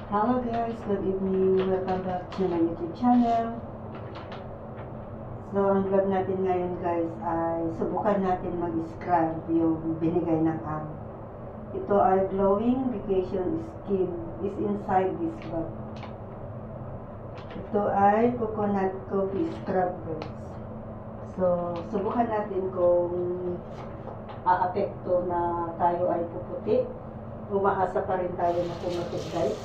Hello guys, good evening. Welcome back to my YouTube channel. So, ang vlog natin ngayon guys ay subukan natin mag-scrub yung binigay ng AM. Ito ay Glowing Vacation Skin. Is inside this bag. Ito ay coconut coffee scrub guys. So, subukan natin kung aapekto na tayo ay puputi. Umaasa pa rin tayo na pumuti guys.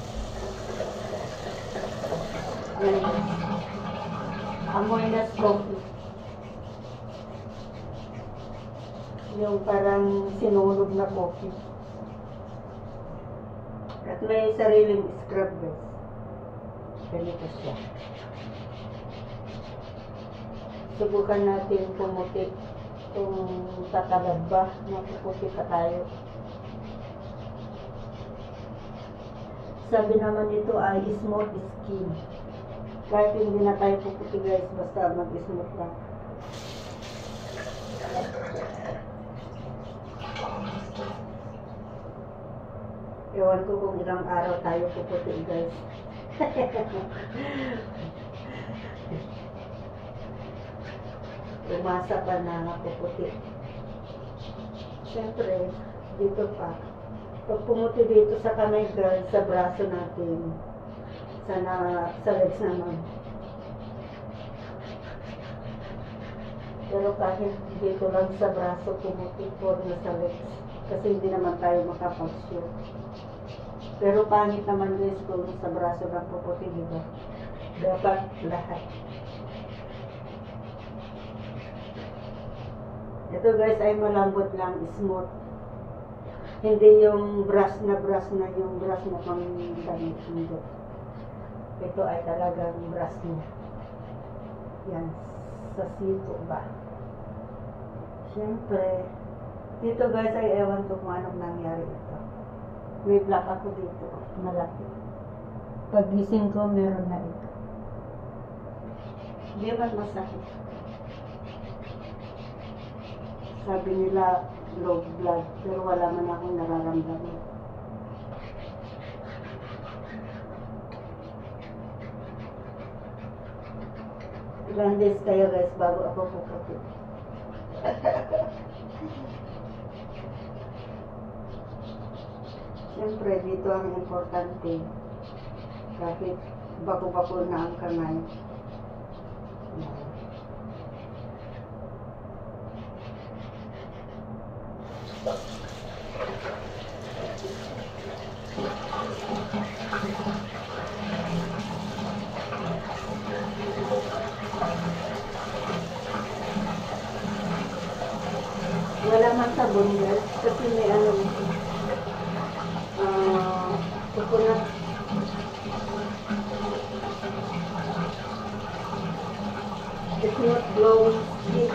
Yan. Amoy na coffee. Yung parang sinunog na coffee. At may sariling scrub guys. Ganito siya. Subukan natin pumuti. Kung tatalab ba, mapuputi pa tayo. Sabi naman nito ay smooth skin. Kahit hindi na tayo puputi guys, basta mag-smooth lang. Ewan ko kung ilang araw tayo puputi guys. Umasa pa na puputi. Siyempre, dito pa. Pag pumuti dito sa kamay guys, sa braso natin, sa legs naman. Pero kahit dito lang sa braso pumuti po na sa legs, kasi hindi naman tayo makapag-shoot. Pero pangit naman guys kung sa braso lang puputi, diba? Dapat lahat. Ito guys ay malambot lang, smooth. Hindi yung brush na yung brush na pang damit. Ito ay talagang brush niya. Yan, sa siko ba? Siyempre, dito guys ay ewan ko kung anong nangyari ito. May black ako dito, malaki. Pagising ko, meron na ito. Hindi ba masakit? Sabi nila, low blood, pero wala man akong nararamdaman. Ilang days kayo guys bago ako puputi. Siyempre, dito ang importante. Kahit bako-bako na ang kamay. Wala man sabon guys, kasi may coconut. It's not glowing skin.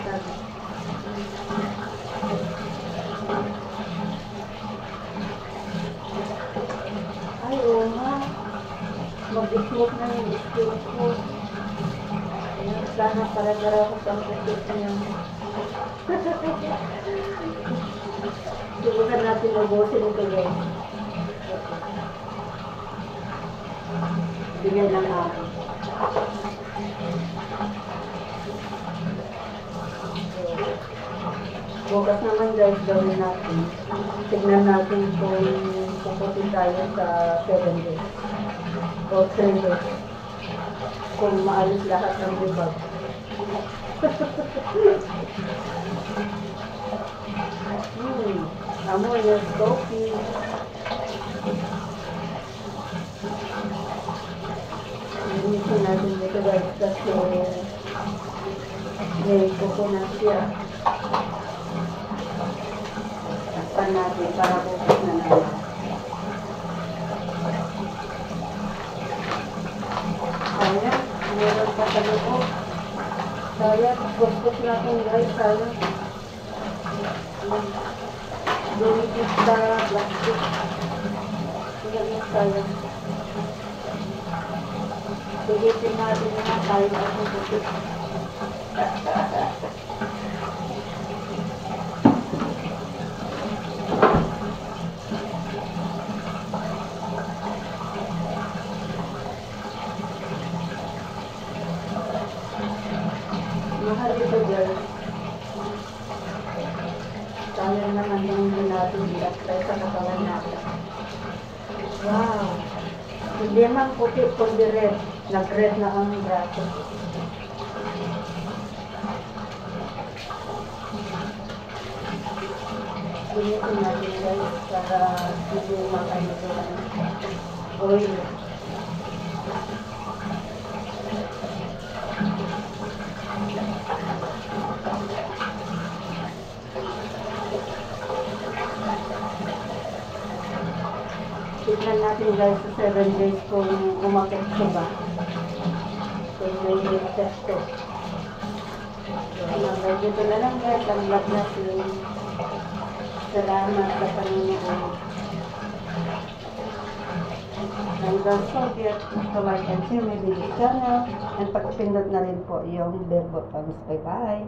Ay, oo nga. Mag-smoke na yung skin ko. Ayan, sana para-para ko pang skin niya. Subukan natin ubusin ito guys. Bigay lang natin. Bukas naman guys, gawin natin. Tignan natin kung puputi tayo sa 7 days. O 3 days. Kung maalis lahat ng libag. Amoy yung coffee. Linisin natin dito guys kasi may coconut siya. Takpan natin para bukas na naman. Ayan, meron pa sa loob. Kaya, kuskus natin guys, sana. Lumipit sa plastic. Tingnan mo tayo. Tulitin natin na tayo at puputi. naman yung natin i-apply sa katawan natin. Wow! Hindi man puti, kundi red. Nag-red na ang braso. Gunitin natin guys para hindi makain ito ng oil. Tignan natin guys sa 7 days kung umakekto ba. Kung may epekto. So, hanggang dito na lang guys. Ang vlog natin. Salamat sa panonood. And don't forget to like and share my video channel. And pagpindot na rin po yung bell button. Bye bye!